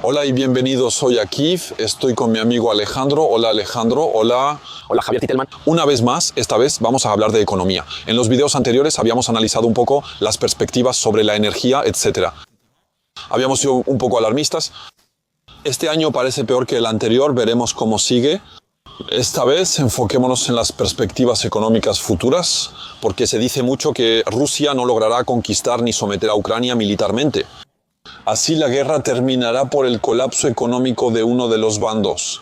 Hola y bienvenidos, soy Kiev, estoy con mi amigo Alejandro. Hola Alejandro, hola. Hola Javier Titelman. Una vez más, esta vez vamos a hablar de economía. En los videos anteriores habíamos analizado un poco las perspectivas sobre la energía, etc. Habíamos sido un poco alarmistas. Este año parece peor que el anterior, veremos cómo sigue. Esta vez enfoquémonos en las perspectivas económicas futuras, porque se dice mucho que Rusia no logrará conquistar ni someter a Ucrania militarmente. Así la guerra terminará por el colapso económico de uno de los bandos.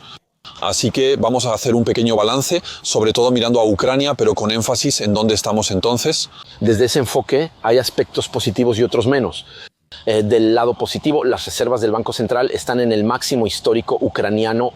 Así que vamos a hacer un pequeño balance, sobre todo mirando a Ucrania, pero con énfasis en dónde estamos entonces. Desde ese enfoque hay aspectos positivos y otros menos. Del lado positivo, las reservas del Banco Central están en el máximo histórico ucraniano,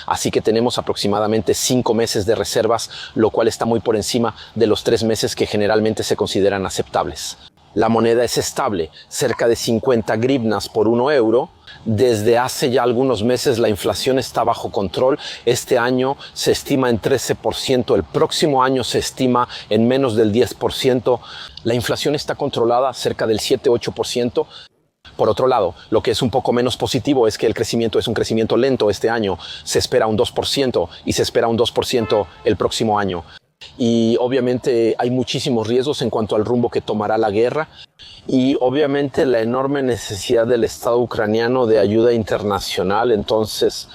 así que tenemos aproximadamente 5 meses de reservas, lo cual está muy por encima de los 3 meses que generalmente se consideran aceptables. La moneda es estable, cerca de 50 grivnas por 1 euro. Desde hace ya algunos meses la inflación está bajo control. Este año se estima en 13%, el próximo año se estima en menos del 10%. La inflación está controlada cerca del 7-8%. Por otro lado, lo que es un poco menos positivo es que el crecimiento es un crecimiento lento este año. Se espera un 2% y se espera un 2% el próximo año. Y obviamente hay muchísimos riesgos en cuanto al rumbo que tomará la guerra y obviamente la enorme necesidad del Estado ucraniano de ayuda internacional. Entonces,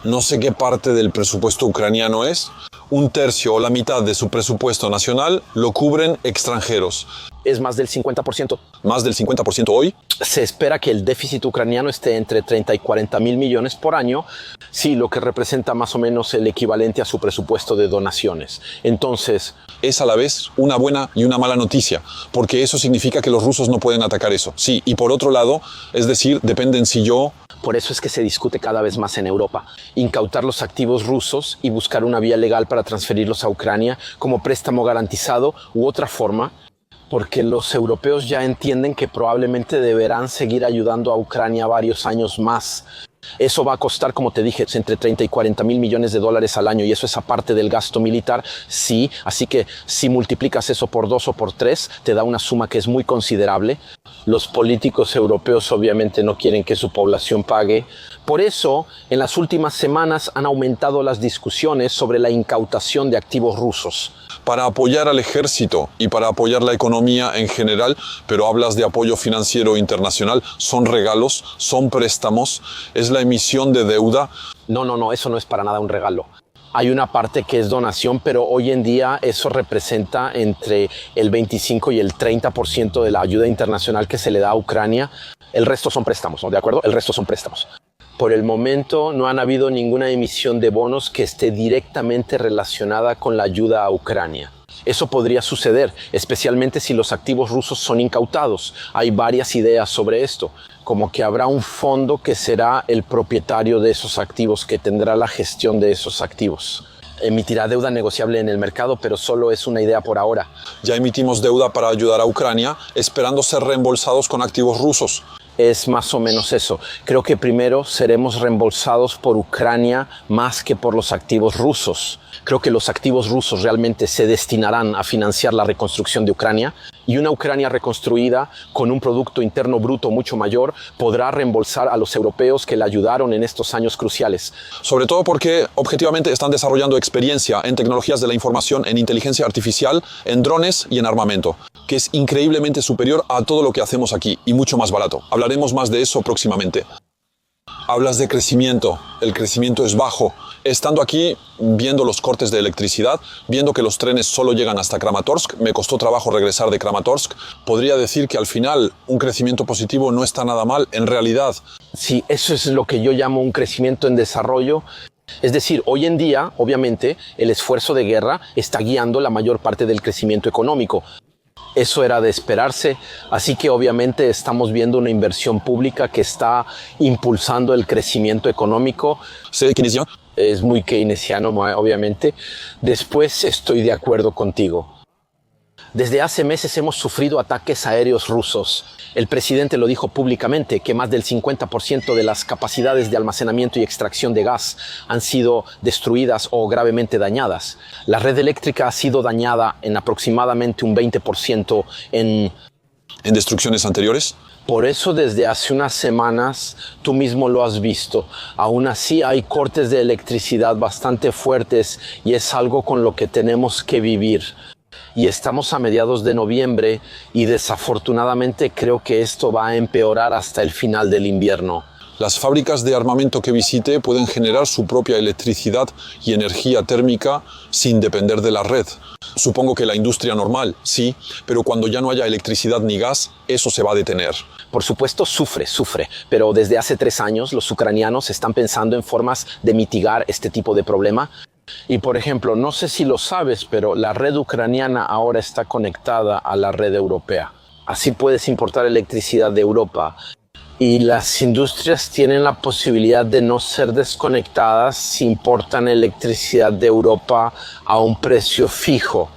no sé qué parte del presupuesto ucraniano es. 1/3 o la mitad de su presupuesto nacional lo cubren extranjeros. Es más del 50%. Más del 50% hoy. Se espera que el déficit ucraniano esté entre 30 y 40 mil millones por año, sí, lo que representa más o menos el equivalente a su presupuesto de donaciones. Entonces, es a la vez una buena y una mala noticia, porque eso significa que los rusos no pueden atacar eso. Sí, y por otro lado, es decir, dependen si yo... Por eso es que se discute cada vez más en Europa. Incautar los activos rusos y buscar una vía legal para transferirlos a Ucrania como préstamo garantizado u otra forma, porque los europeos ya entienden que probablemente deberán seguir ayudando a Ucrania varios años más. Eso va a costar, como te dije, entre 30 y 40 mil millones de dólares al año, y eso es aparte del gasto militar, sí. Así que si multiplicas eso por 2 o por 3, te da una suma que es muy considerable. Los políticos europeos obviamente no quieren que su población pague. Por eso, en las últimas semanas han aumentado las discusiones sobre la incautación de activos rusos. Para apoyar al ejército y para apoyar la economía en general, pero hablas de apoyo financiero internacional, son regalos, son préstamos, es la emisión de deuda. No, eso no es para nada un regalo. Hay una parte que es donación, pero hoy en día eso representa entre el 25 y el 30% de la ayuda internacional que se le da a Ucrania. El resto son préstamos, ¿no? ¿De acuerdo? El resto son préstamos. Por el momento no han habido ninguna emisión de bonos que esté directamente relacionada con la ayuda a Ucrania. Eso podría suceder, especialmente si los activos rusos son incautados. Hay varias ideas sobre esto, como que habrá un fondo que será el propietario de esos activos, que tendrá la gestión de esos activos. Emitirá deuda negociable en el mercado, pero solo es una idea por ahora. Ya emitimos deuda para ayudar a Ucrania, esperando ser reembolsados con activos rusos. Es más o menos eso. Creo que primero seremos reembolsados por Ucrania más que por los activos rusos. Creo que los activos rusos realmente se destinarán a financiar la reconstrucción de Ucrania, y una Ucrania reconstruida con un Producto Interno Bruto mucho mayor podrá reembolsar a los europeos que la ayudaron en estos años cruciales. Sobre todo porque objetivamente están desarrollando experiencia en tecnologías de la información, en inteligencia artificial, en drones y en armamento, que es increíblemente superior a todo lo que hacemos aquí y mucho más barato. Hablaremos más de eso próximamente. Hablas de crecimiento. El crecimiento es bajo. Estando aquí, viendo los cortes de electricidad, viendo que los trenes solo llegan hasta Kramatorsk, me costó trabajo regresar de Kramatorsk, podría decir que al final un crecimiento positivo no está nada mal, en realidad. Sí, eso es lo que yo llamo un crecimiento en desarrollo. Es decir, hoy en día, obviamente, el esfuerzo de guerra está guiando la mayor parte del crecimiento económico. Eso era de esperarse, así que obviamente estamos viendo una inversión pública que está impulsando el crecimiento económico. ¿Sí, keynesiano? Es muy keynesiano, obviamente. Después estoy de acuerdo contigo. Desde hace meses hemos sufrido ataques aéreos rusos. El presidente lo dijo públicamente, que más del 50% de las capacidades de almacenamiento y extracción de gas han sido destruidas o gravemente dañadas. La red eléctrica ha sido dañada en aproximadamente un 20% en ¿En destrucciones anteriores? Por eso desde hace unas semanas, tú mismo lo has visto, aún así hay cortes de electricidad bastante fuertes y es algo con lo que tenemos que vivir. Y estamos a mediados de noviembre y desafortunadamente creo que esto va a empeorar hasta el final del invierno. Las fábricas de armamento que visite pueden generar su propia electricidad y energía térmica sin depender de la red. Supongo que la industria normal, sí, pero cuando ya no haya electricidad ni gas, eso se va a detener. Por supuesto sufre, pero desde hace 3 años los ucranianos están pensando en formas de mitigar este tipo de problema. Y por ejemplo, no sé si lo sabes, pero la red ucraniana ahora está conectada a la red europea. Así puedes importar electricidad de Europa. Y las industrias tienen la posibilidad de no ser desconectadas si importan electricidad de Europa a un precio fijo.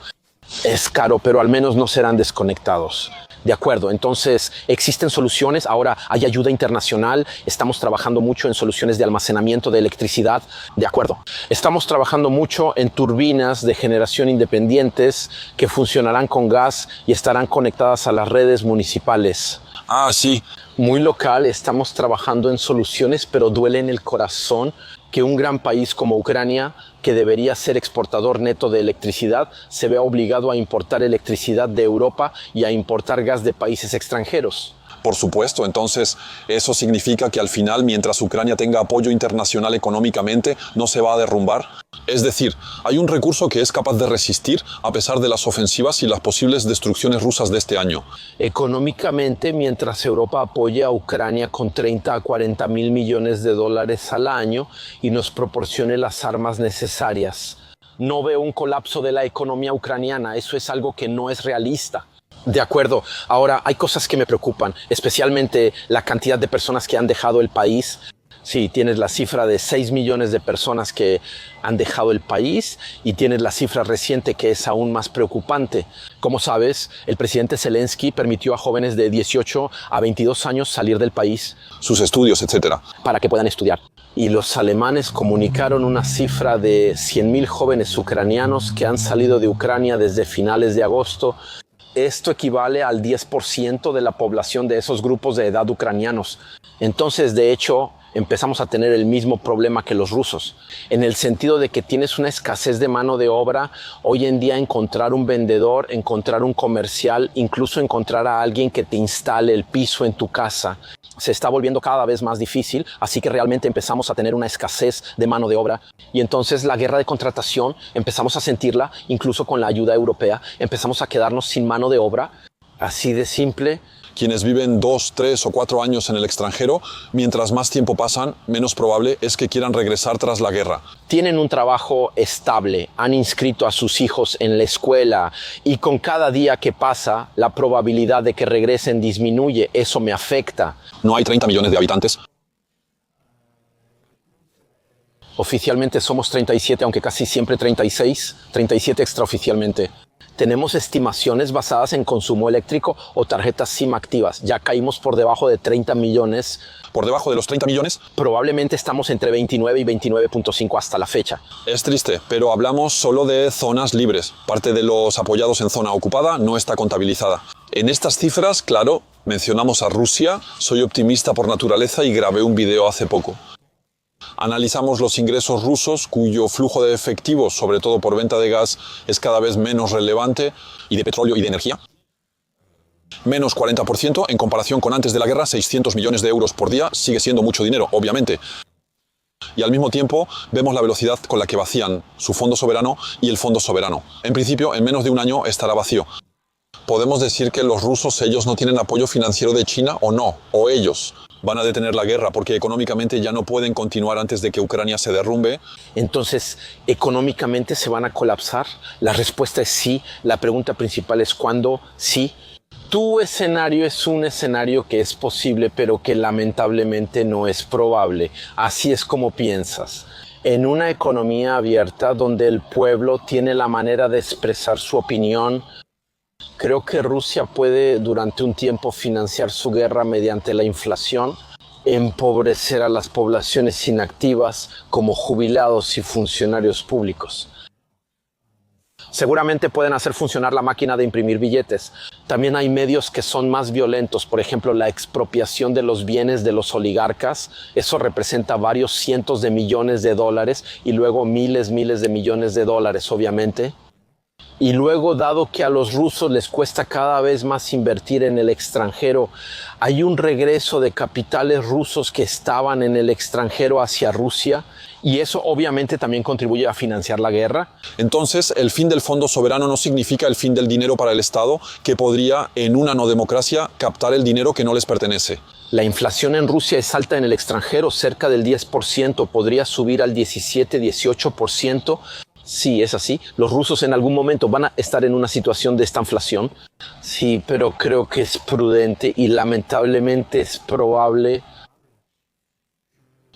Es caro, pero al menos no serán desconectados. De acuerdo, entonces existen soluciones, ahora hay ayuda internacional, estamos trabajando mucho en soluciones de almacenamiento de electricidad. De acuerdo, estamos trabajando mucho en turbinas de generación independientes que funcionarán con gas y estarán conectadas a las redes municipales. Ah, sí. Muy local, estamos trabajando en soluciones, pero duele en el corazón que un gran país como Ucrania, que debería ser exportador neto de electricidad, se vea obligado a importar electricidad de Europa y a importar gas de países extranjeros. Por supuesto, entonces eso significa que al final, mientras Ucrania tenga apoyo internacional económicamente, no se va a derrumbar. Es decir, hay un recurso que es capaz de resistir a pesar de las ofensivas y las posibles destrucciones rusas de este año. Económicamente, mientras Europa apoya a Ucrania con 30 a 40 mil millones de dólares al año y nos proporcione las armas necesarias, no veo un colapso de la economía ucraniana. Eso es algo que no es realista. De acuerdo. Ahora, hay cosas que me preocupan, especialmente la cantidad de personas que han dejado el país. Sí, tienes la cifra de 6 millones de personas que han dejado el país y tienes la cifra reciente que es aún más preocupante. Como sabes, el presidente Zelensky permitió a jóvenes de 18 a 22 años salir del país. Sus estudios, etc. Para que puedan estudiar. Y los alemanes comunicaron una cifra de 100.000 jóvenes ucranianos que han salido de Ucrania desde finales de agosto. Esto equivale al 10% de la población de esos grupos de edad ucranianos. Entonces, de hecho, empezamos a tener el mismo problema que los rusos, en el sentido de que tienes una escasez de mano de obra. Hoy en día encontrar un vendedor, encontrar un comercial, incluso encontrar a alguien que te instale el piso en tu casa, se está volviendo cada vez más difícil, así que realmente empezamos a tener una escasez de mano de obra. Y entonces la guerra de contratación empezamos a sentirla, incluso con la ayuda europea, empezamos a quedarnos sin mano de obra, así de simple. Quienes viven 2, 3 o 4 años en el extranjero, mientras más tiempo pasan, menos probable es que quieran regresar tras la guerra. Tienen un trabajo estable, han inscrito a sus hijos en la escuela y con cada día que pasa, la probabilidad de que regresen disminuye. Eso me afecta. No hay 30 millones de habitantes. Oficialmente somos 37, aunque casi siempre 36, 37 extraoficialmente. Tenemos estimaciones basadas en consumo eléctrico o tarjetas SIM activas. Ya caímos por debajo de 30 millones. ¿Por debajo de los 30 millones? Probablemente estamos entre 29 y 29.5 hasta la fecha. Es triste, pero hablamos solo de zonas libres. Parte de los apoyados en zona ocupada no está contabilizada. En estas cifras, claro, mencionamos a Rusia. Soy optimista por naturaleza y grabé un video hace poco. Analizamos los ingresos rusos, cuyo flujo de efectivo, sobre todo por venta de gas, es cada vez menos relevante, y de petróleo y de energía. Menos 40% en comparación con antes de la guerra. 600 millones de euros por día sigue siendo mucho dinero, obviamente. Y al mismo tiempo vemos la velocidad con la que vacían su fondo soberano y el fondo soberano. En principio, en menos de un año estará vacío. ¿Podemos decir que los rusos, ellos no tienen apoyo financiero de China o no? ¿O ellos van a detener la guerra porque económicamente ya no pueden continuar antes de que Ucrania se derrumbe? Entonces, ¿económicamente se van a colapsar? La respuesta es sí. La pregunta principal es ¿cuándo? Sí. Tu escenario es un escenario que es posible, pero que lamentablemente no es probable. Así es como piensas. En una economía abierta donde el pueblo tiene la manera de expresar su opinión, creo que Rusia puede durante un tiempo financiar su guerra mediante la inflación, empobrecer a las poblaciones inactivas como jubilados y funcionarios públicos. Seguramente pueden hacer funcionar la máquina de imprimir billetes. También hay medios que son más violentos, por ejemplo, la expropiación de los bienes de los oligarcas. Eso representa varios cientos de millones de dólares y luego miles de millones de dólares, obviamente. Y luego, dado que a los rusos les cuesta cada vez más invertir en el extranjero, hay un regreso de capitales rusos que estaban en el extranjero hacia Rusia, y eso obviamente también contribuye a financiar la guerra. Entonces, el fin del fondo soberano no significa el fin del dinero para el Estado, que podría, en una no democracia, captar el dinero que no les pertenece. La inflación en Rusia es alta en el extranjero, cerca del 10%, podría subir al 17-18%. Sí, es así. Los rusos en algún momento van a estar en una situación de estanflación. Sí, pero creo que es prudente y lamentablemente es probable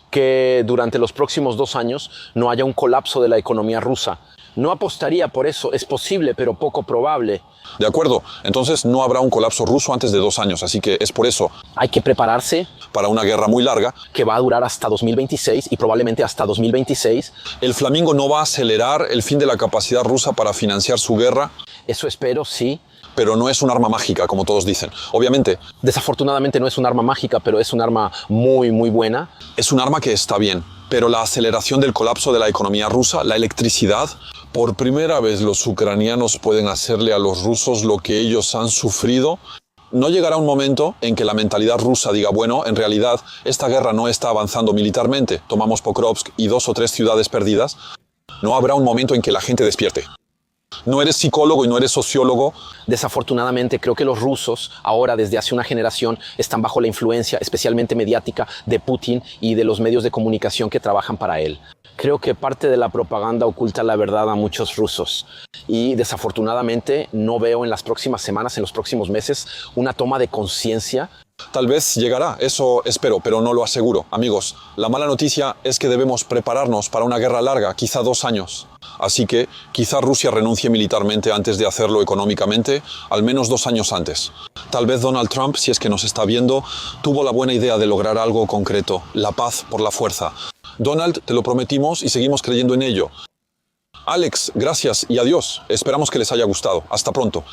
que durante los próximos 2 años no haya un colapso de la economía rusa. No apostaría por eso, es posible, pero poco probable. De acuerdo, entonces no habrá un colapso ruso antes de 2 años, así que es por eso. Hay que prepararse Para una guerra muy larga, que va a durar hasta 2026 y probablemente hasta 2026. el Flamingo no va a acelerar el fin de la capacidad rusa para financiar su guerra, Eso espero, sí. pero no es un arma mágica, como todos dicen. Obviamente, Desafortunadamente no es un arma mágica, pero es un arma muy buena. es un arma que está bien, pero la aceleración del colapso de la economía rusa, la electricidad, por primera vez los ucranianos pueden hacerle a los rusos lo que ellos han sufrido. No llegará un momento en que la mentalidad rusa diga, bueno, en realidad esta guerra no está avanzando militarmente, tomamos Pokrovsk y 2 o 3 ciudades perdidas. No habrá un momento en que la gente despierte. No eres psicólogo y no eres sociólogo. Desafortunadamente creo que los rusos ahora desde hace una generación están bajo la influencia especialmente mediática de Putin y de los medios de comunicación que trabajan para él. Creo que parte de la propaganda oculta la verdad a muchos rusos y desafortunadamente no veo en las próximas semanas, en los próximos meses, una toma de conciencia. Tal vez llegará, eso espero, pero no lo aseguro. Amigos, la mala noticia es que debemos prepararnos para una guerra larga, quizá 2 años. Así que quizá Rusia renuncie militarmente antes de hacerlo económicamente, al menos 2 años antes. Tal vez Donald Trump, si es que nos está viendo, tuvo la buena idea de lograr algo concreto, la paz por la fuerza. Donald, te lo prometimos y seguimos creyendo en ello. Alex, gracias y adiós. Esperamos que les haya gustado. Hasta pronto.